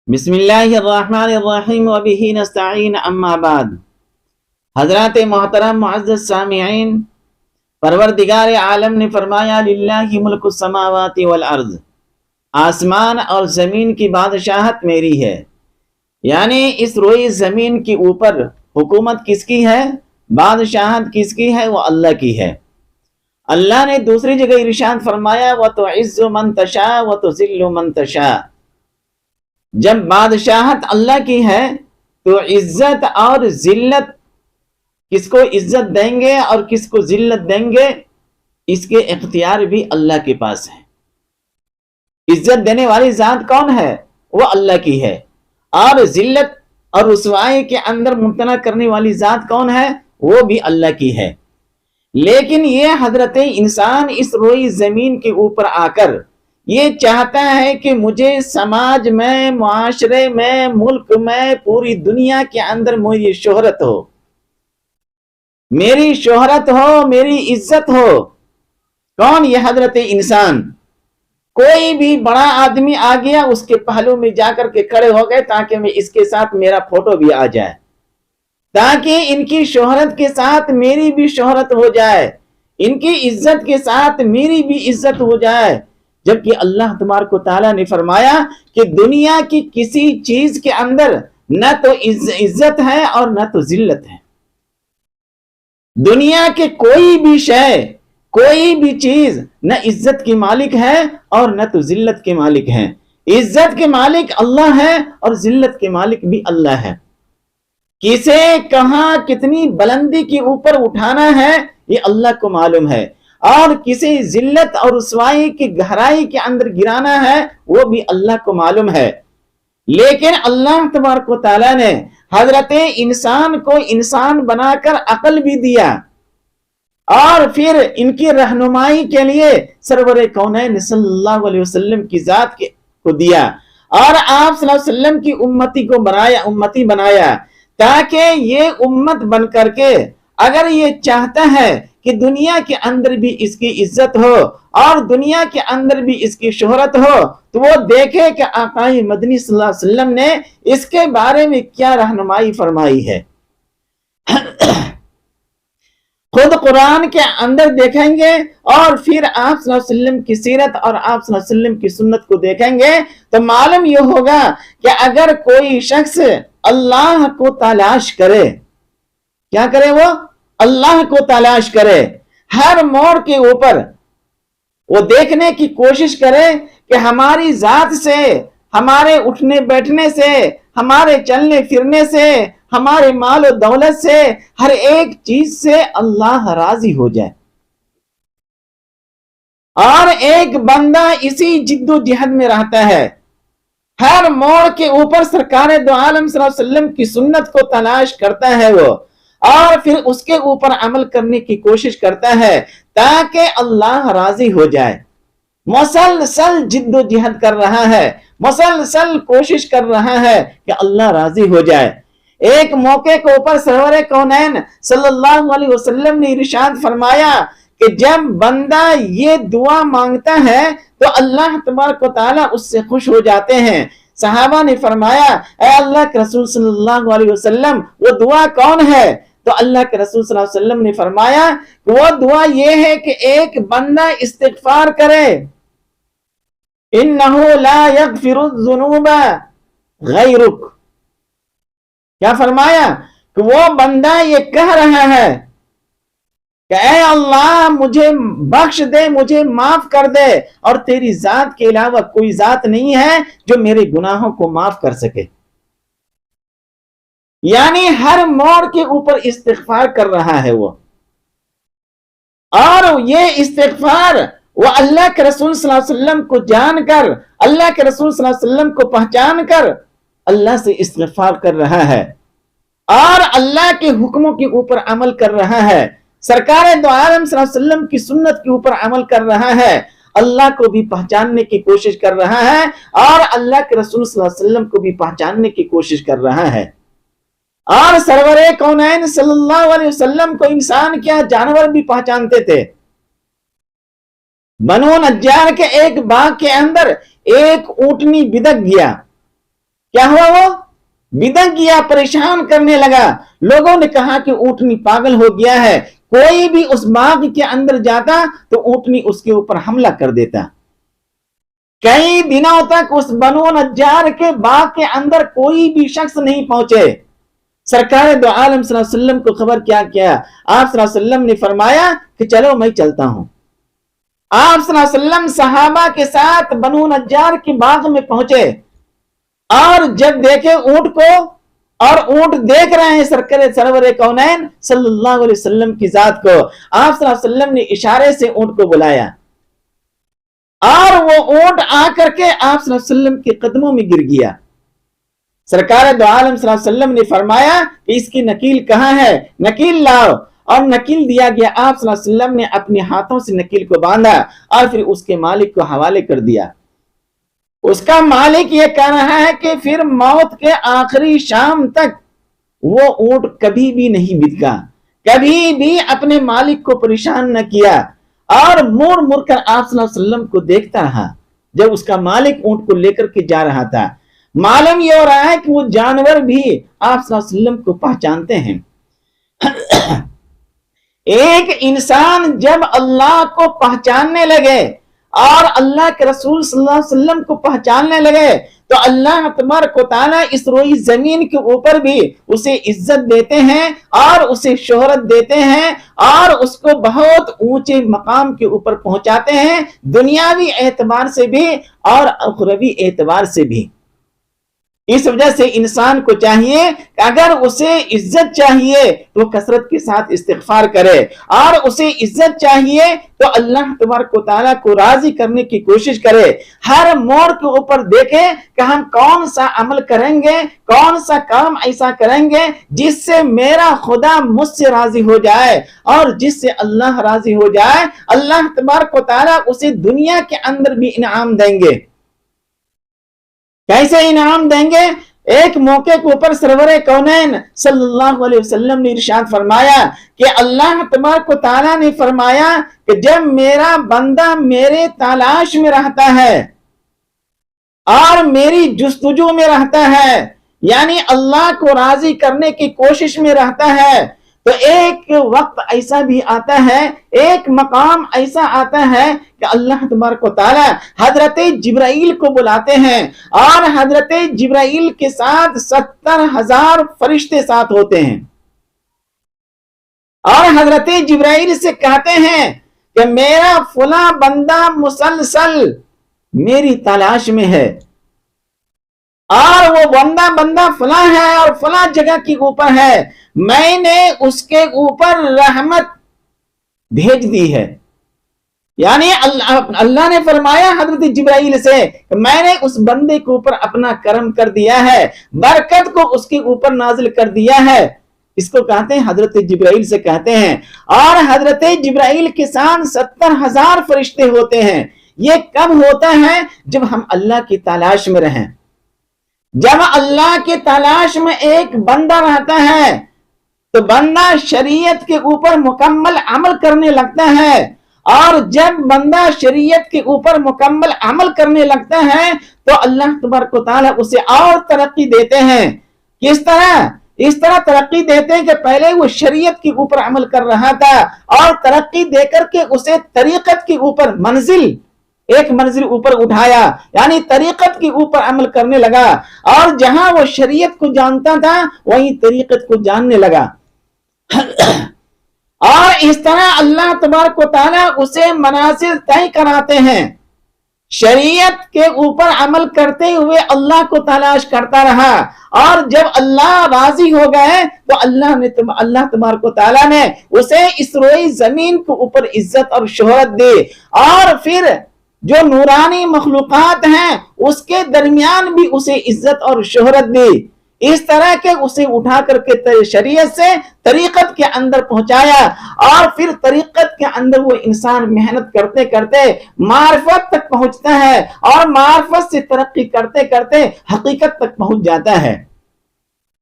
بسم اللہ الرحمن الرحیم وبہ نستعین اما بعد۔ حضرات محترم معزز سامعین، پروردگار عالم نے فرمایا للہ ملک السماوات والارض، آسمان اور زمین کی بادشاہت میری ہے، یعنی اس روئی زمین کے اوپر حکومت کس کی ہے، بادشاہت کس کی ہے؟ وہ اللہ کی ہے۔ اللہ نے دوسری جگہ ارشاد فرمایا وَتُعِزُّ مَن تَشَاءُ وَتُذِلُّ مَن تَشَاءُ۔ جب بادشاہت اللہ کی ہے تو عزت اور ذلت، کس کو عزت دیں گے اور کس کو ذلت دیں گے، اس کے اختیار بھی اللہ کے پاس ہے۔ عزت دینے والی ذات کون ہے؟ وہ اللہ کی ہے، اور ذلت اور رسوائی کے اندر مبتلا کرنے والی ذات کون ہے؟ وہ بھی اللہ کی ہے۔ لیکن یہ حضرت انسان اس روئی زمین کے اوپر آ کر یہ چاہتا ہے کہ مجھے سماج میں، معاشرے میں، ملک میں، پوری دنیا کے اندر میری شہرت ہو، میری شہرت ہو، میری عزت ہو۔ کون؟ یہ حضرت انسان۔ کوئی بھی بڑا آدمی آ گیا، اس کے پہلو میں جا کر کے کھڑے ہو گئے تاکہ میں اس کے ساتھ میرا فوٹو بھی آ جائے، تاکہ ان کی شہرت کے ساتھ میری بھی شہرت ہو جائے، ان کی عزت کے ساتھ میری بھی عزت ہو جائے۔ جبکہ اللہ تبارک و تعالیٰ نے فرمایا کہ دنیا کی کسی چیز کے اندر نہ تو عزت ہے اور نہ تو ذلت ہے۔ دنیا کے کوئی بھی شے، کوئی بھی چیز نہ عزت کی مالک ہے اور نہ تو ذلت کے مالک ہے۔ عزت کے مالک اللہ ہے اور ذلت کے مالک بھی اللہ ہے۔ کسے کہاں کتنی بلندی کے اوپر اٹھانا ہے یہ اللہ کو معلوم ہے، اور کسی ذلت اور رسوائی کی گہرائی کے اندر گرانا ہے وہ بھی اللہ کو معلوم ہے۔ لیکن اللہ تبارک و تعالیٰ نے حضرت انسان کو انسان بنا کر عقل بھی دیا، اور پھر ان کی رہنمائی کے لیے سرور کونین صلی اللہ علیہ وسلم کی ذات کو دیا، اور آپ صلی اللہ علیہ وسلم کی امتی بنایا تاکہ یہ امت بن کر کے اگر یہ چاہتا ہے کہ دنیا کے اندر بھی اس کی عزت ہو اور دنیا کے اندر بھی اس کی شہرت ہو، تو وہ دیکھے کہ آقا مدنی صلی اللہ علیہ وسلم نے اس کے بارے میں کیا رہنمائی فرمائی ہے۔ خود قرآن کے اندر دیکھیں گے اور پھر آپ صلی اللہ علیہ وسلم کی سیرت اور آپ صلی اللہ علیہ وسلم کی سنت کو دیکھیں گے تو معلوم یہ ہوگا کہ اگر کوئی شخص اللہ کو تلاش کرے، کیا کرے؟ وہ اللہ کو تلاش کرے، ہر موڑ کے اوپر وہ دیکھنے کی کوشش کرے کہ ہماری ذات سے، ہمارے اٹھنے بیٹھنے سے، ہمارے چلنے پھرنے سے، ہمارے مال و دولت سے، ہر ایک چیز سے اللہ راضی ہو جائے۔ اور ایک بندہ اسی جد و جہد میں رہتا ہے، ہر موڑ کے اوپر سرکار دو عالم صلی اللہ علیہ وسلم کی سنت کو تلاش کرتا ہے وہ، اور پھر اس کے اوپر عمل کرنے کی کوشش کرتا ہے تاکہ اللہ راضی ہو جائے۔ مسلسل جد و جہد کر رہا ہے، مسلسل کوشش کر رہا ہے کہ اللہ راضی ہو جائے۔ ایک موقع کے اوپر سرور کونین صلی اللہ علیہ وسلم نے ارشاد فرمایا کہ جب بندہ یہ دعا مانگتا ہے تو اللہ تبارک و تعالیٰ اس سے خوش ہو جاتے ہیں۔ صحابہ نے فرمایا اے اللہ کے رسول صلی اللہ علیہ وسلم، وہ دعا کون ہے؟ تو اللہ کے رسول صلی اللہ علیہ وسلم نے فرمایا کہ وہ دعا یہ ہے کہ ایک بندہ استغفار کرے، انہو لا یغفر الذنوب غیرک۔ کیا فرمایا؟ کہ وہ بندہ یہ کہہ رہا ہے کہ اے اللہ مجھے بخش دے، مجھے معاف کر دے، اور تیری ذات کے علاوہ کوئی ذات نہیں ہے جو میرے گناہوں کو معاف کر سکے۔ یعنی ہر موڑ کے اوپر استغفار کر رہا ہے وہ، اور یہ استغفار وہ اللہ کے رسول صلی اللہ علیہ وسلم کو جان کر، اللہ کے رسول صلی اللہ علیہ وسلم کو پہچان کر اللہ سے استغفار کر رہا ہے، اور اللہ کے حکموں کے اوپر عمل کر رہا ہے، سرکار دو عالم صلی اللہ علیہ وسلم کی سنت کے اوپر عمل کر رہا ہے، اللہ کو بھی پہچاننے کی کوشش کر رہا ہے اور اللہ کے رسول صلی اللہ علیہ وسلم کو بھی پہچاننے کی کوشش کر رہا ہے۔ اور سرور کونین صلی اللہ علیہ وسلم کو انسان کیا، جانور بھی پہچانتے تھے۔ بنو نجار کے ایک باغ کے اندر ایک اونٹنی بدک گیا، کیا ہوا؟ وہ بدک گیا، پریشان کرنے لگا. لوگوں نے کہا کہ اونٹنی پاگل ہو گیا ہے. کوئی بھی اس باغ کے اندر جاتا تو اونٹنی اس کے اوپر حملہ کر دیتا. کئی دنوں تک اس بنو نجار کے باغ کے اندر کوئی بھی شخص نہیں پہنچے. سرکار دو عالم صلی اللہ علیہ وسلم کو خبر کیا آپ صلی اللہ علیہ وسلم نے فرمایا کہ چلو میں چلتا ہوں. آپ صلی اللہ علیہ وسلم صحابہ کے ساتھ بنو نجار کے باغ میں پہنچے اور جب دیکھے اونٹ کو، اور اونٹ دیکھ رہے ہیں سرور کونین صلی اللہ علیہ وسلم کی ذات کو، آپ صلی اللہ علیہ وسلم نے اشارے سے اونٹ کو بلایا اور وہ اونٹ آ کر کے آپ صلی اللہ علیہ وسلم کے قدموں میں گر گیا. سرکار دو عالم صلی اللہ علیہ وسلم نے فرمایا کہ اس کی نکیل کہاں ہے؟ نکیل لاؤ. اور نکیل دیا گیا. آپ صلی اللہ علیہ وسلم نے اپنے ہاتھوں سے نکیل کو باندھا اور پھر اس کے مالک کو حوالے کر دیا. اس کا مالک یہ کہہ رہا ہے کہ پھر موت کے آخری شام تک وہ اونٹ کبھی بھی نہیں بتکا، کبھی بھی اپنے مالک کو پریشان نہ کیا، اور مڑ مڑ کر آپ صلی اللہ علیہ وسلم کو دیکھتا رہا جب اس کا مالک اونٹ کو لے کر کے جا رہا تھا. معلوم یہ ہو رہا ہے کہ وہ جانور بھی آپ صلی اللہ علیہ وسلم کو پہچانتے ہیں. ایک انسان جب اللہ کو پہچاننے لگے اور اللہ کے رسول صلی اللہ علیہ وسلم کو پہچاننے لگے تو اللہ تبارک و تعالیٰ اس روئی زمین کے اوپر بھی اسے عزت دیتے ہیں اور اسے شہرت دیتے ہیں اور اس کو بہت اونچے مقام کے اوپر پہنچاتے ہیں، دنیاوی اعتبار سے بھی اور اخروی اعتبار سے بھی. اس وجہ سے انسان کو چاہیے کہ اگر اسے عزت چاہیے تو کثرت کے ساتھ استغفار کرے، اور اسے عزت چاہیے تو اللہ تبارک و تعالیٰ کو راضی کرنے کی کوشش کرے. ہر موڑ کے اوپر دیکھے کہ ہم کون سا عمل کریں گے، کون سا کام ایسا کریں گے جس سے میرا خدا مجھ سے راضی ہو جائے، اور جس سے اللہ راضی ہو جائے. اللہ تبارک و تعالیٰ اسے دنیا کے اندر بھی انعام دیں گے. کیسے انعام دیں گے؟ ایک موقع کے اوپر سرور کونین صلی اللہ علیہ وسلم نے ارشاد فرمایا کہ اللہ تبارک و تعالیٰ نے فرمایا کہ جب میرا بندہ میرے تلاش میں رہتا ہے اور میری جستجو میں رہتا ہے، یعنی اللہ کو راضی کرنے کی کوشش میں رہتا ہے، تو ایک وقت ایسا بھی آتا ہے، ایک مقام ایسا آتا ہے کہ اللہ تبارک و تعالی حضرت جبرائیل کو بلاتے ہیں اور حضرت جبرائیل کے ساتھ 70,000 فرشتے ساتھ ہوتے ہیں، اور حضرت جبرائیل سے کہتے ہیں کہ میرا فلاں بندہ مسلسل میری تلاش میں ہے، اور وہ بندہ فلاں ہے اور فلاں جگہ کی اوپر ہے، میں نے اس کے اوپر رحمت بھیج دی ہے. یعنی اللہ نے فرمایا حضرت جبرائیل سے کہ میں نے اس بندے کے اوپر اپنا کرم کر دیا ہے، برکت کو اس کے اوپر نازل کر دیا ہے. اس کو کہتے ہیں حضرت جبرائیل سے کہتے ہیں، اور حضرت جبرائیل کے ساتھ 70,000 فرشتے ہوتے ہیں. یہ کب ہوتا ہے؟ جب ہم اللہ کی تلاش میں رہیں. جب اللہ کی تلاش میں ایک بندہ رہتا ہے تو بندہ شریعت کے اوپر مکمل عمل کرنے لگتا ہے، اور جب بندہ شریعت کے اوپر مکمل عمل کرنے لگتا ہے تو اللہ تبارک و تعالیٰ اسے اور ترقی دیتے ہیں. کس طرح؟ اس طرح ترقی دیتے ہیں کہ پہلے وہ شریعت کے اوپر عمل کر رہا تھا، اور ترقی دے کر کے اسے طریقت کے اوپر ایک منزل اوپر اٹھایا، یعنی طریقت کے اوپر عمل کرنے لگا، اور جہاں وہ شریعت کو جانتا تھا وہیں طریقت کو جاننے لگا. اور اس طرح اللہ تبارک و تعالیٰ اسے منازل طے کراتے ہیں. شریعت کے اوپر عمل کرتے ہوئے اللہ کو تلاش کرتا رہا، اور جب اللہ راضی ہو گئے تو اللہ تبارک و تعالیٰ نے اسے اس روئی زمین کے اوپر عزت اور شہرت دی، اور پھر جو نورانی مخلوقات ہیں اس کے درمیان بھی اسے عزت اور شہرت دی. اس طرح کے اسے اٹھا کر کے شریعت سے طریقت کے اندر پہنچایا، اور پھر طریقت کے اندر وہ انسان محنت کرتے کرتے معرفت تک پہنچتا ہے، اور معرفت سے ترقی کرتے کرتے حقیقت تک پہنچ جاتا ہے.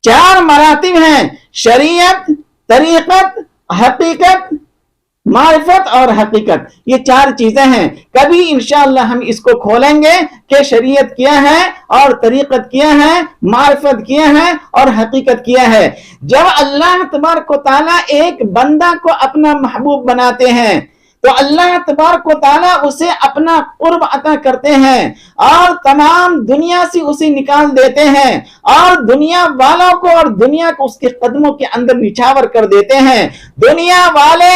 4 مراتب ہیں: شریعت، طریقت، حقیقت معرفت اور حقیقت، یہ چار چیزیں ہیں۔ کبھی انشاءاللہ ہم اس کو کھولیں گے کہ شریعت کیا ہے اور طریقت کیا ہے، معرفت کیا ہے اور حقیقت کیا ہے۔ جب اللہ تبارک و تعالیٰ ایک بندہ کو اپنا محبوب بناتے ہیں تو اللہ تبارک و تعالیٰ اسے اپنا قرب عطا کرتے ہیں اور تمام دنیا سے اسے نکال دیتے ہیں اور دنیا والوں کو اور دنیا کو اس کے قدموں کے اندر نچھاور کر دیتے ہیں۔ دنیا والے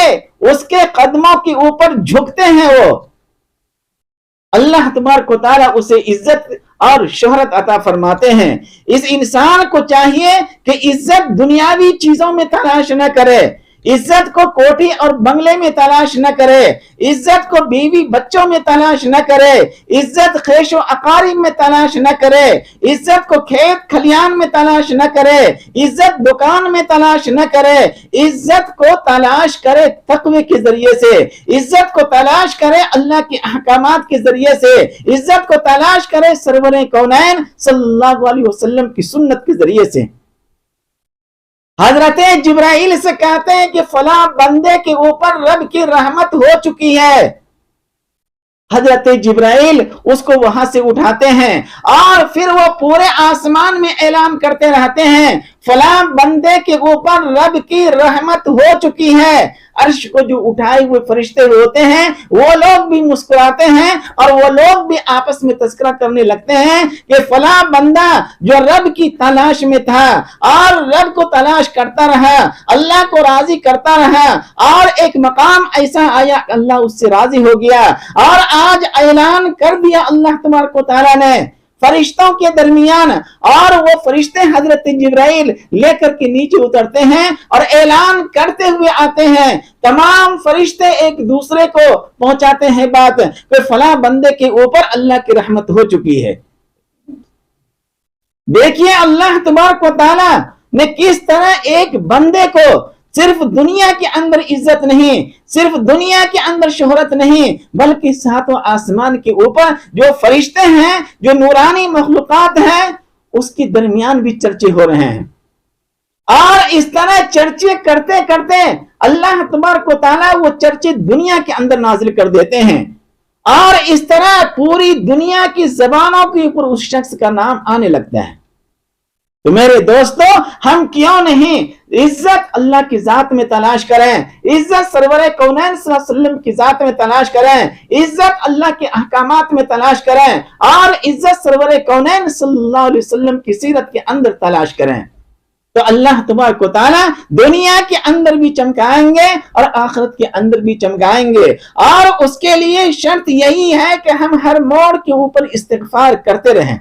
اس کے قدموں کے اوپر جھکتے ہیں، وہ اللہ تبارک و تعالیٰ اسے عزت اور شہرت عطا فرماتے ہیں۔ اس انسان کو چاہیے کہ عزت دنیاوی چیزوں میں تلاش نہ کرے، عزت کو کوٹھی اور بنگلے میں تلاش نہ کرے، عزت کو بیوی بچوں میں تلاش نہ کرے، عزت خیش و اقارب میں تلاش نہ کرے، عزت کو کھیت کھلیان میں تلاش نہ کرے، عزت دکان میں تلاش نہ کرے، عزت کو تلاش کرے تقوی کے ذریعے سے، عزت کو تلاش کرے اللہ کے احکامات کے ذریعے سے، عزت کو تلاش کرے سرور کونین صلی اللہ علیہ وسلم کی سنت کے ذریعے سے۔ حضرت جبرائیل سے کہتے ہیں کہ فلاں بندے کے اوپر رب کی رحمت ہو چکی ہے، حضرت جبرائیل اس کو وہاں سے اٹھاتے ہیں اور پھر وہ پورے آسمان میں اعلان کرتے رہتے ہیں فلاں بندے کے اوپر رب کی رحمت ہو چکی ہے۔ عرش کو جو اٹھائے ہوئے فرشتے ہوتے ہیں وہ لوگ بھی مسکراتے ہیں اور وہ لوگ بھی آپس میں تذکرہ کرنے لگتے ہیں کہ فلاں بندہ جو رب کی تلاش میں تھا اور رب کو تلاش کرتا رہا، اللہ کو راضی کرتا رہا اور ایک مقام ایسا آیا اللہ اس سے راضی ہو گیا اور آج اعلان کر دیا اللہ تبارک و تعالیٰ نے فرشتوں کے درمیان، اور وہ فرشتے حضرت جبرائیل لے کر کے نیچے اترتے ہیں اور اعلان کرتے ہوئے آتے ہیں۔ تمام فرشتے ایک دوسرے کو پہنچاتے ہیں بات کہ فلاں بندے کے اوپر اللہ کی رحمت ہو چکی ہے۔ دیکھیے اللہ تبارک و تعالیٰ نے کس طرح ایک بندے کو صرف دنیا کے اندر عزت نہیں، صرف دنیا کے اندر شہرت نہیں، بلکہ ساتوں آسمان کے اوپر جو فرشتے ہیں، جو نورانی مخلوقات ہیں، اس کے درمیان بھی چرچے ہو رہے ہیں۔ اور اس طرح چرچے کرتے کرتے اللہ تبارک و تعالیٰ وہ چرچے دنیا کے اندر نازل کر دیتے ہیں اور اس طرح پوری دنیا کی زبانوں کے اوپر اس شخص کا نام آنے لگتا ہے۔ تو میرے دوستو، ہم کیوں نہیں عزت اللہ کی ذات میں تلاش کریں، عزت سرور کونین صلی اللہ علیہ وسلم کی ذات میں تلاش کریں، عزت اللہ کے احکامات میں تلاش کریں اور عزت سرور کونین صلی اللہ علیہ وسلم کی سیرت کے اندر تلاش کریں، تو اللہ تبارک و تعالیٰ دنیا کے اندر بھی چمکائیں گے اور آخرت کے اندر بھی چمکائیں گے۔ اور اس کے لیے شرط یہی ہے کہ ہم ہر موڑ کے اوپر استغفار کرتے رہیں۔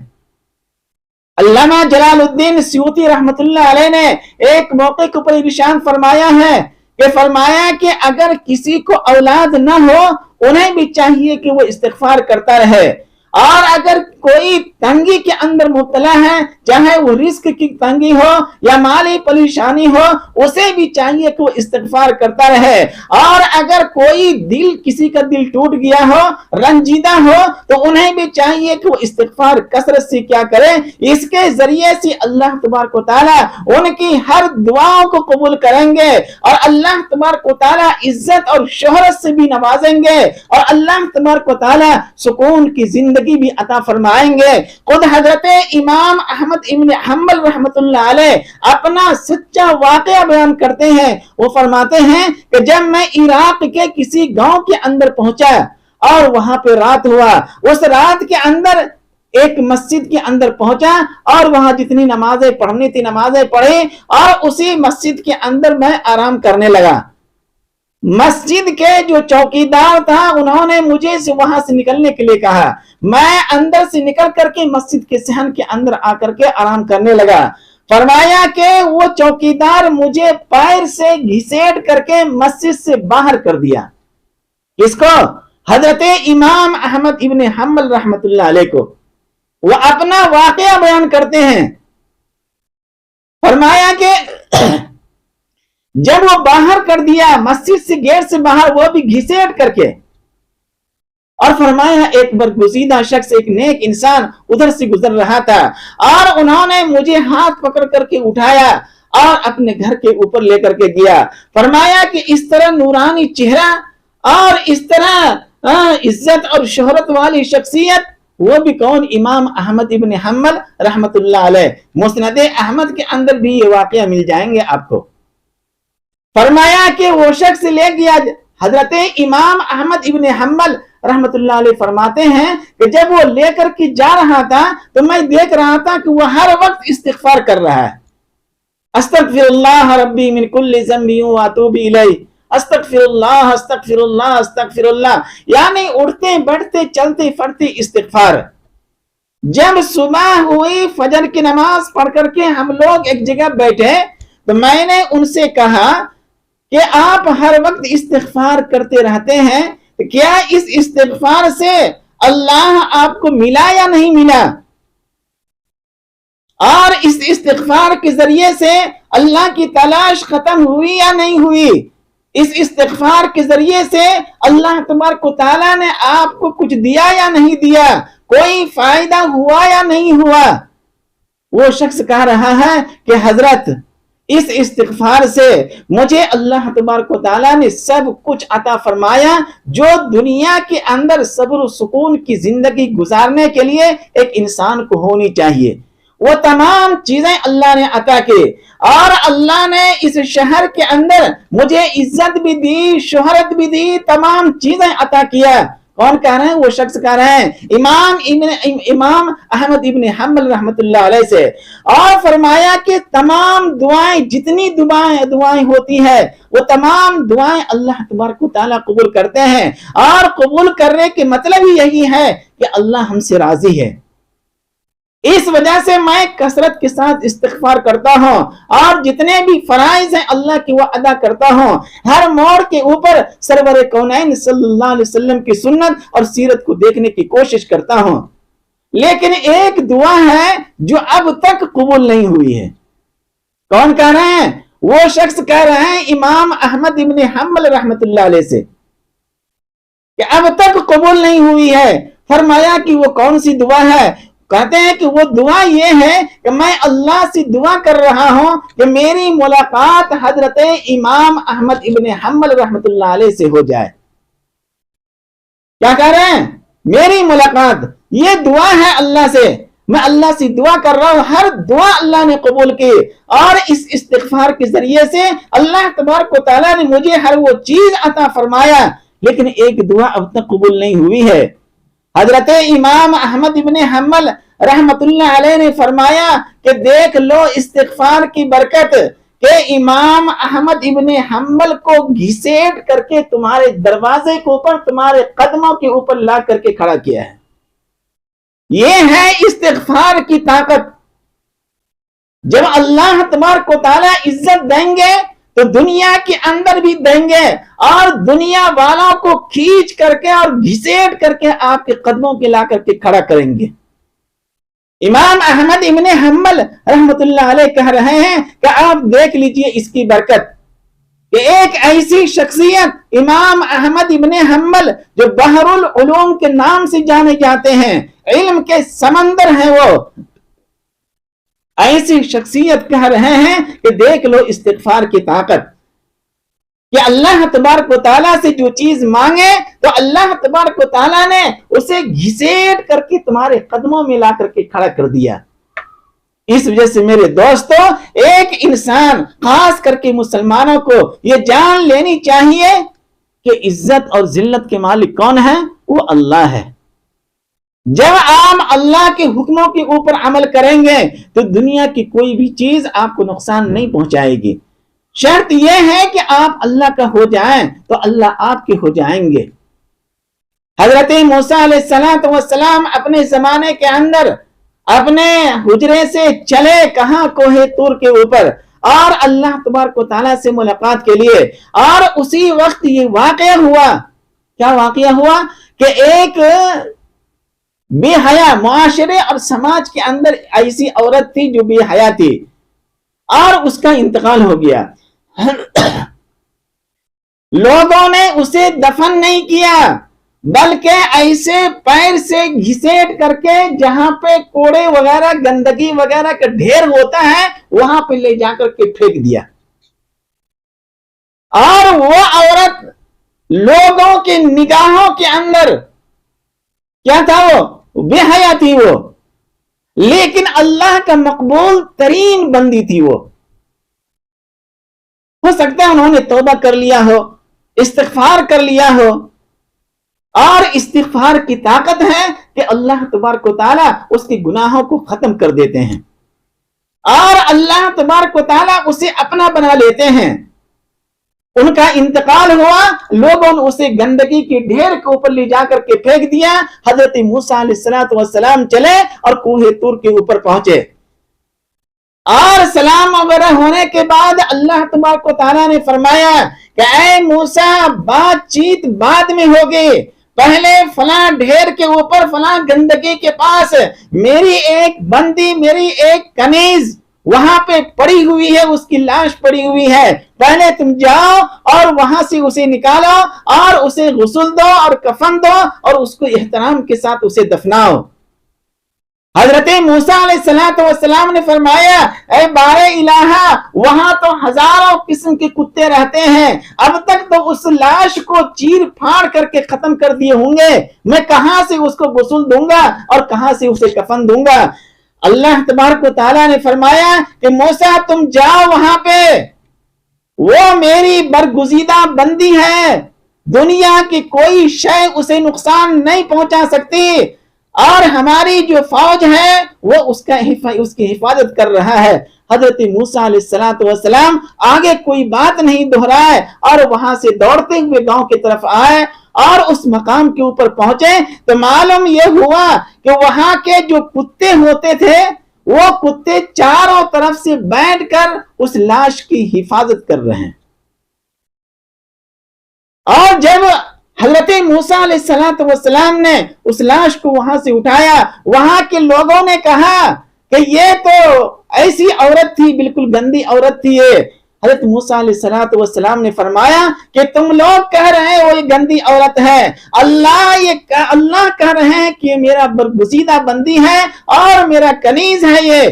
علامہ جلال الدین سیوطی رحمت اللہ علیہ نے ایک موقع کے اوپر ارشاد فرمایا ہے کہ اگر کسی کو اولاد نہ ہو انہیں بھی چاہیے کہ وہ استغفار کرتا رہے، اور اگر کوئی تنگی کے اندر مبتلا ہے، چاہے وہ رزق کی تنگی ہو یا مالی پریشانی ہو، اسے بھی چاہیے کہ وہ استغفار کرتا رہے، اور اگر کوئی کسی کا دل ٹوٹ گیا ہو، رنجیدہ ہو، تو انہیں بھی چاہیے کہ وہ استغفار کثرت سے کیا کرے۔ اس کے ذریعے سے اللہ تبارک و تعالیٰ ان کی ہر دعاؤں کو قبول کریں گے اور اللہ تبارک و تعالیٰ عزت اور شہرت سے بھی نوازیں گے اور اللہ تبارک و تعالیٰ سکون کی زندگی بھی عطا فرمائیں گے۔ خود حضرت امام احمد ابن حنبل رحمت اللہ علیہ اپنا سچا واقعہ بیان کرتے ہیں۔ وہ فرماتے ہیں کہ جب میں عراق کے کسی گاؤں کے اندر پہنچا اور وہاں پہ رات ہوا، اس رات کے اندر ایک مسجد کے اندر پہنچا اور وہاں جتنی نمازیں پڑھنی تھی نمازیں پڑھی اور اسی مسجد کے اندر میں آرام کرنے لگا۔ مسجد کے جو چوکیدار تھا انہوں نے مجھے وہاں سے نکلنے کے لیے کہا، میں اندر سے نکل کر کے مسجد کے صحن کے اندر آ کر کے آرام کرنے لگا۔ فرمایا کہ وہ چوکیدار مجھے پیر سے گھسیٹ کر کے مسجد سے باہر کر دیا۔ کس کو؟ حضرت امام احمد ابن حنبل رحمت اللہ علیہ کو۔ وہ اپنا واقعہ بیان کرتے ہیں، فرمایا کہ جب وہ باہر کر دیا مسجد سے گیٹ سے باہر، وہ بھی گھسیٹ کر کے، اور فرمایا ایک برگزیدہ شخص، ایک نیک انسان ادھر سے گزر رہا تھا اور انہوں نے مجھے ہاتھ پکڑ کر کے اٹھایا اور اپنے گھر کے اوپر لے کر کے گیا. فرمایا کہ اس طرح نورانی چہرہ اور اس طرح عزت اور شہرت والی شخصیت وہ بھی کون؟ امام احمد ابن حنبل رحمت اللہ علیہ. مسند احمد کے اندر بھی یہ واقعہ مل جائیں گے آپ کو. فرمایا کہ وہ شخص لے گیا. حضرت امام احمد ابن حنبل رحمت اللہ علیہ فرماتے ہیں کہ جب وہ لے کر کے جا رہا تھا تو میں دیکھ رہا تھا کہ وہ ہر وقت استغفار کر رہا ہے. استغفر اللہ ربی من کل ذنب واتوب الیہ، استغفر اللہ استغفر اللہ استغفر اللہ، یعنی اٹھتے بیٹھتے چلتے پھرتے استغفار. جب صبح ہوئی فجر کی نماز پڑھ کر کے ہم لوگ ایک جگہ بیٹھے تو میں نے ان سے کہا کہ آپ ہر وقت استغفار کرتے رہتے ہیں، کیا اس استغفار سے اللہ آپ کو ملا یا نہیں ملا؟ اور اس استغفار کے ذریعے سے اللہ کی تلاش ختم ہوئی یا نہیں ہوئی؟ اس استغفار کے ذریعے سے اللہ تبارک و تعالیٰ نے آپ کو کچھ دیا یا نہیں دیا؟ کوئی فائدہ ہوا یا نہیں ہوا؟ وہ شخص کہہ رہا ہے کہ حضرت اس استغفار سے مجھے اللہ تبارک و تعالیٰ نے سب کچھ عطا فرمایا جو دنیا کے اندر صبر و سکون کی زندگی گزارنے کے لیے ایک انسان کو ہونی چاہیے. وہ تمام چیزیں اللہ نے عطا کی اور اللہ نے اس شہر کے اندر مجھے عزت بھی دی، شہرت بھی دی، تمام چیزیں عطا کیا. کون کہہ رہے ہیں؟ وہ شخص کہہ رہے ہیں امام احمد ابن حنبل رحمت اللہ علیہ سے. اور فرمایا کہ تمام دعائیں، جتنی دعائیں ہوتی ہیں وہ تمام دعائیں اللہ تبارک و تعالیٰ قبول کرتے ہیں، اور قبول کرنے کے مطلب ہی یہی ہے کہ اللہ ہم سے راضی ہے. اس وجہ سے میں کثرت کے ساتھ استغفار کرتا ہوں اور جتنے بھی فرائض ہیں اللہ کی وہ ادا کرتا ہوں. ہر موڑ کے اوپر سرور کونین صلی اللہ علیہ وسلم کی سنت اور سیرت کو دیکھنے کی کوشش کرتا ہوں. لیکن ایک دعا ہے جو اب تک قبول نہیں ہوئی ہے. کون کہہ رہے ہیں؟ وہ شخص کہہ رہے ہیں امام احمد ابن حنبل رحمت اللہ علیہ سے کہ اب تک قبول نہیں ہوئی ہے. فرمایا کہ وہ کون سی دعا ہے؟ کہتے ہیں کہ وہ دعا یہ ہے کہ میں اللہ سے دعا کر رہا ہوں کہ میری ملاقات حضرت امام احمد ابن حنبل رحمت اللہ علیہ سے ہو جائے. کیا کہہ رہے ہیں؟ میری ملاقات. یہ دعا ہے اللہ سے، میں اللہ سے دعا کر رہا ہوں. ہر دعا اللہ نے قبول کی اور اس استغفار کے ذریعے سے اللہ تبارک و تعالیٰ نے مجھے ہر وہ چیز عطا فرمایا، لیکن ایک دعا اب تک قبول نہیں ہوئی ہے. حضرت امام احمد ابن حنبل رحمت اللہ علیہ نے فرمایا کہ دیکھ لو استغفار کی برکت کہ امام احمد ابن حنبل کو گھسیٹ کر کے تمہارے دروازے کے اوپر، تمہارے قدموں کے اوپر لا کر کے کھڑا کیا ہے. یہ ہے استغفار کی طاقت. جب اللہ تبارک و تعالیٰ عزت دیں گے تو دنیا کے اندر بھی دیں گے اور دنیا والوں کو کھینچ کر کے اور گھسیٹ کر کے آپ کے قدموں کے لا کر کے کھڑا کریں گے. امام احمد ابن حنبل رحمت اللہ علیہ کہہ رہے ہیں کہ آپ دیکھ لیجئے اس کی برکت کہ ایک ایسی شخصیت امام احمد ابن حنبل جو بحر العلوم کے نام سے جانے جاتے ہیں، علم کے سمندر ہیں، وہ ایسی شخصیت کہہ رہے ہیں کہ دیکھ لو استغفار کی طاقت کہ اللہ تبارک و تعالیٰ سے جو چیز مانگے تو اللہ تبارک و تعالیٰ نے اسے گھسیٹ کر کے تمہارے قدموں میں لا کر کے کھڑا کر دیا. اس وجہ سے میرے دوستو، ایک انسان خاص کر کے مسلمانوں کو یہ جان لینی چاہیے کہ عزت اور ذلت کے مالک کون ہے؟ وہ اللہ ہے. جب آپ اللہ کے حکموں کے اوپر عمل کریں گے تو دنیا کی کوئی بھی چیز آپ کو نقصان نہیں پہنچائے گی. شرط یہ ہے کہ آپ اللہ کا ہو جائیں تو اللہ آپ کے ہو جائیں گے. حضرت موسیٰ علیہ السلام اپنے زمانے کے اندر اپنے حجرے سے چلے کہاں؟ کوہ طور کے اوپر، اور اللہ تبارک و تعالیٰ سے ملاقات کے لیے. اور اسی وقت یہ واقعہ ہوا. کیا واقعہ ہوا؟ کہ ایک بے حیا معاشرے اور سماج کے اندر ایسی عورت تھی جو بے حیا تھی اور اس کا انتقال ہو گیا. لوگوں نے اسے دفن نہیں کیا بلکہ ایسے پیر سے گھسیٹ کر کے جہاں پہ کوڑے وغیرہ گندگی وغیرہ کا ڈھیر ہوتا ہے وہاں پہ لے جا کر کے پھینک دیا. اور وہ عورت لوگوں کی نگاہوں کے اندر کیا تھا؟ وہ بے حیا تھی وہ، لیکن اللہ کا مقبول ترین بندی تھی وہ. ہو سکتا ہے انہوں نے توبہ کر لیا ہو، استغفار کر لیا ہو، اور استغفار کی طاقت ہے کہ اللہ تبارک و تعالیٰ اس کے گناہوں کو ختم کر دیتے ہیں اور اللہ تبارک و تعالیٰ اسے اپنا بنا لیتے ہیں. ان کا انتقال ہوا، لوگوں نے اسے گندگی کے ڈھیر کے اوپر لے جا کر کے پھینک دیا. حضرت موسیٰ علیہ السلام چلے اور کوہ طور کے اوپر پہنچے، اور سلام وغیرہ ہونے کے بعد اللہ تبارک و تعالیٰ نے فرمایا کہ اے موسیٰ، بات چیت بعد میں ہوگی، پہلے فلاں ڈھیر کے اوپر فلاں گندگی کے پاس میری ایک بندی، میری ایک کنیز وہاں پہ پڑی ہوئی ہے، اس کی لاش پڑی ہوئی ہے، پہلے تم جاؤ اور وہاں سے اسے نکالو اور اسے غسل دو اور کفن دو اور اس کو احترام کے ساتھ اسے دفناؤ. حضرت موسیٰ علیہ السلام نے فرمایا اے بار الہ، وہاں تو ہزاروں قسم کے کتے رہتے ہیں، اب تک تو اس لاش کو چیر پھاڑ کر کے ختم کر دیے ہوں گے، میں کہاں سے اس کو غسل دوں گا اور کہاں سے اسے کفن دوں گا. اللہ تبارک و تعالیٰ نے فرمایا کہ موسیٰ تم جاؤ وہاں پہ، وہ میری برگزیدہ بندی ہے، دنیا کی کوئی شے اسے نقصان نہیں پہنچا سکتی، اور ہماری جو فوج ہے وہ اس کی حفاظت کر رہا ہے. حضرت موسیٰ علیہ السلام آگے کوئی بات نہیں دہرائے اور وہاں سے دوڑتے ہوئے گاؤں کی طرف آئے اور اس مقام کے اوپر پہنچے تو معلوم یہ ہوا کہ وہاں کے جو کتے ہوتے تھے وہ کتے چاروں طرف سے بیٹھ کر اس لاش کی حفاظت کر رہے ہیں. اور جب حضرت موسیٰ علیہ السلام نے اس لاش کو وہاں سے اٹھایا، وہاں کے لوگوں نے کہا کہ یہ تو ایسی عورت تھی، بالکل گندی عورت تھی یہ. حضرت موسیٰ علیہ السلام نے فرمایا کہ تم لوگ کہہ رہے ہیں وہ گندی عورت ہے، اللہ کہہ رہے ہیں کہ یہ میرا برگزیدہ بندی ہے اور میرا کنیز ہے. یہ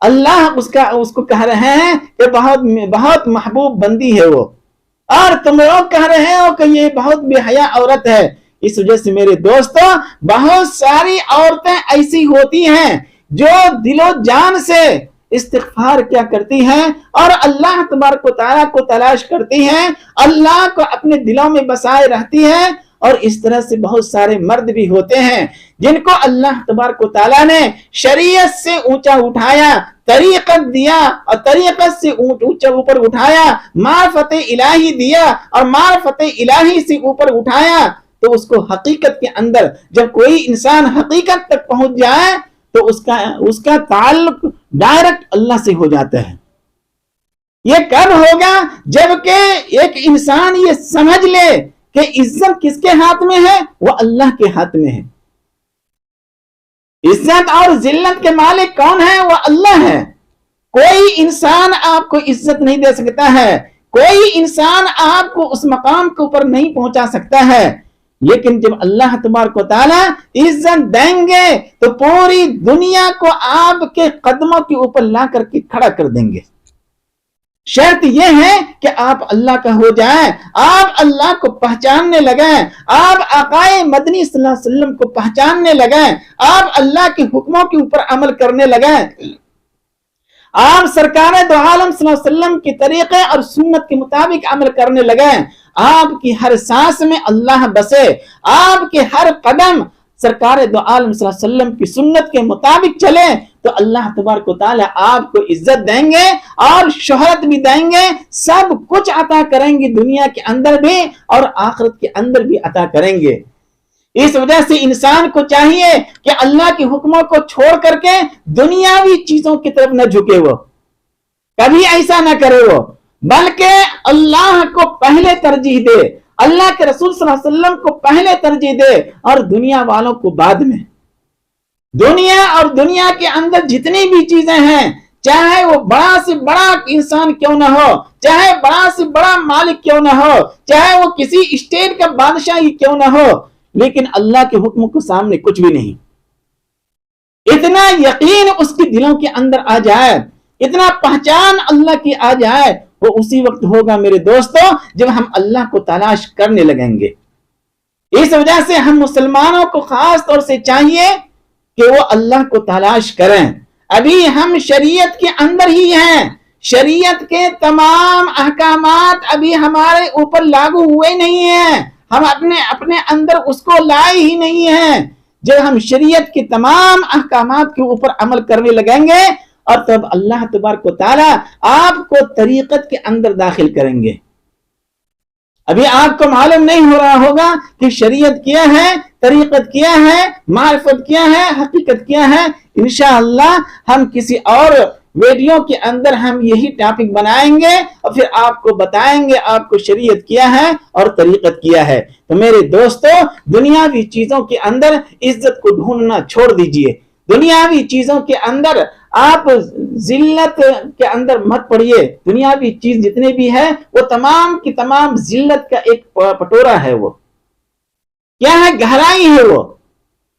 اللہ اس کو کہہ رہے ہیں کہ بہت محبوب بندی ہے وہ، اور تم لوگ کہہ رہے ہو کہ یہ بہت بے حیا عورت ہے. اس وجہ سے میرے دوستو، بہت ساری عورتیں ایسی ہوتی ہیں جو دل و جان سے استغفار کیا کرتی ہیں اور اللہ تبارک و تعالیٰ کو تلاش کرتی ہیں، اللہ کو اپنے دلوں میں بسائے رہتی ہیں. اور اس طرح سے بہت سارے مرد بھی ہوتے ہیں جن کو اللہ تبارک و تعالیٰ نے شریعت سے اونچا اٹھایا، طریقت دیا اور طریقت سے اونچا اوپر اٹھایا، معرفت الہی دیا اور معرفت الہی سے اوپر اٹھایا. تو اس کو حقیقت کے اندر جب کوئی انسان حقیقت تک پہنچ جائے تو اس کا تعلق ڈائریکٹ اللہ سے ہو جاتا ہے. یہ کب ہوگا؟ جبکہ ایک انسان یہ سمجھ لے کہ عزت کس کے ہاتھ میں ہے؟ وہ اللہ کے ہاتھ میں ہے. عزت اور ذلت کے مالک کون ہے؟ وہ اللہ ہے. کوئی انسان آپ کو عزت نہیں دے سکتا ہے، کوئی انسان آپ کو اس مقام کے اوپر نہیں پہنچا سکتا ہے. لیکن جب اللہ تبارک و تعالیٰ عزت دیں گے تو پوری دنیا کو آپ کے قدموں کے اوپر لا کر کے کھڑا کر دیں گے. شرط یہ ہے کہ آپ اللہ کا ہو جائیں، آپ اللہ کو پہچاننے لگیں، آپ آقائے مدنی صلی اللہ علیہ وسلم کو پہچاننے لگیں، آپ اللہ کے حکموں کے اوپر عمل کرنے لگیں، آپ سرکار دو عالم صلی اللہ علیہ وسلم کے طریقے اور سنت کے مطابق عمل کرنے لگیں. آپ کی ہر سانس میں اللہ بسے، آپ کے ہر قدم سرکار دو عالم صلی اللہ علیہ وسلم کی سنت کے مطابق چلے تو اللہ تبارک و تعالیٰ آپ کو عزت دیں گے اور شہرت بھی دیں گے، سب کچھ عطا کریں گے، دنیا کے اندر بھی اور آخرت کے اندر بھی عطا کریں گے. اس وجہ سے انسان کو چاہیے کہ اللہ کے حکموں کو چھوڑ کر کے دنیاوی چیزوں کی طرف نہ جھکے، وہ کبھی ایسا نہ کرے، وہ بلکہ اللہ کو پہلے ترجیح دے، اللہ کے رسول صلی اللہ علیہ وسلم کو پہلے ترجیح دے اور دنیا والوں کو بعد میں. دنیا اور دنیا کے اندر جتنی بھی چیزیں ہیں، چاہے وہ بڑا سے بڑا انسان کیوں نہ ہو، چاہے بڑا سے بڑا مالک کیوں نہ ہو، چاہے وہ کسی اسٹیٹ کا بادشاہ ہی کیوں نہ ہو، لیکن اللہ کے حکم کو سامنے کچھ بھی نہیں. اتنا یقین اس کے دلوں کے اندر آ جائے, اتنا پہچان اللہ کی آ جائے, وہ اسی وقت ہوگا میرے دوستوں جب ہم اللہ کو تلاش کرنے لگیں گے. اس وجہ سے ہم مسلمانوں کو خاص طور سے چاہیے کہ وہ اللہ کو تلاش کریں. ابھی ہم شریعت کے اندر ہی ہیں, شریعت کے تمام احکامات ابھی ہمارے اوپر لاگو ہوئے نہیں ہیں, ہم اپنے اندر اس کو لائے ہی نہیں ہیں. جب ہم شریعت کے تمام احکامات کے اوپر عمل کرنے لگیں گے اور تب اللہ تبارک و تعالی آپ کو طریقت کے اندر داخل کریں گے. ابھی آپ کو معلوم نہیں ہو رہا ہوگا کہ شریعت کیا ہے, طریقت کیا ہے, معرفت کیا ہے, حقیقت کیا ہے. انشاءاللہ ہم کسی اور ویڈیو کے اندر ہم یہی ٹاپک بنائیں گے اور پھر آپ کو بتائیں گے آپ کو شریعت کیا ہے اور طریقت کیا ہے. تو میرے دوستو, دنیاوی چیزوں کے اندر عزت کو ڈھونڈنا چھوڑ دیجئے. دنیاوی چیزوں کے اندر آپ ذلت کے اندر مت پڑیے. دنیاوی چیز جتنے بھی ہے وہ تمام کی تمام ذلت کا ایک پٹورا ہے. وہ کیا ہے؟ گہرائی ہے وہ.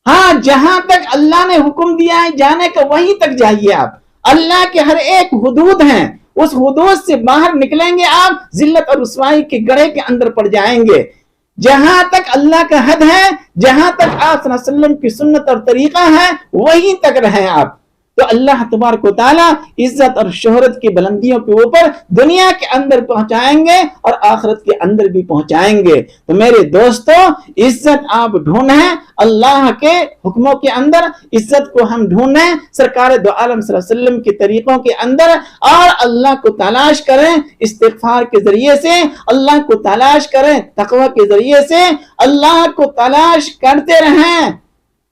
ہاں, جہاں تک اللہ نے حکم دیا ہے جانے کا وہیں تک جائیے آپ. اللہ کے ہر ایک حدود ہیں, اس حدود سے باہر نکلیں گے آپ ذلت اور رسوائی کے گڑھے کے اندر پڑ جائیں گے. جہاں تک اللہ کا حد ہے, جہاں تک آپ صلی اللہ علیہ وسلم کی سنت اور طریقہ ہے وہیں تک رہیں آپ. تو اللہ تبارک و تعالیٰ عزت اور شہرت کی بلندیوں کے اوپر دنیا کے اندر پہنچائیں گے اور آخرت کے اندر بھی پہنچائیں گے. تو میرے دوستو, عزت آپ ڈھونڈیں اللہ کے حکموں کے اندر, عزت کو ہم ڈھونڈیں سرکار دو عالم صلی اللہ علیہ وسلم کے طریقوں کے اندر, اور اللہ کو تلاش کریں استغفار کے ذریعے سے, اللہ کو تلاش کریں تقوی کے ذریعے سے, اللہ کو تلاش کرتے رہیں.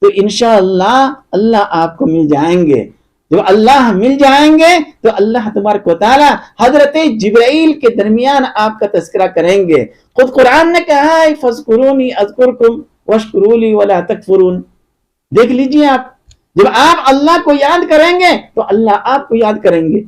تو انشاءاللہ اللہ آپ کو مل جائیں گے. جب اللہ مل جائیں گے تو اللہ تبارک و تعالی حضرت جبرائیل کے درمیان آپ کا تذکرہ کریں گے. خود قرآن نے کہا ہے فَاذْكُرُونِي أَذْكُرْكُمْ وَاشْكُرُوا لِي وَلَا تَكْفُرُونَ. دیکھ لیجئے آپ, جب آپ اللہ کو یاد کریں گے تو اللہ آپ کو یاد کریں گے.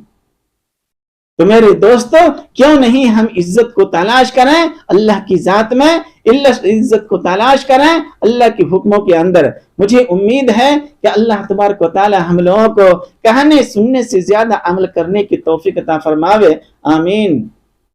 تو میرے دوستو, کیوں نہیں ہم عزت کو تلاش کریں اللہ کی ذات میں, عزت کو تلاش کریں اللہ کے حکموں کے اندر. مجھے امید ہے کہ اللہ تبارک و تعالی ہم لوگوں کو کہنے سننے سے زیادہ عمل کرنے کی توفیق عطا فرماوے. آمین.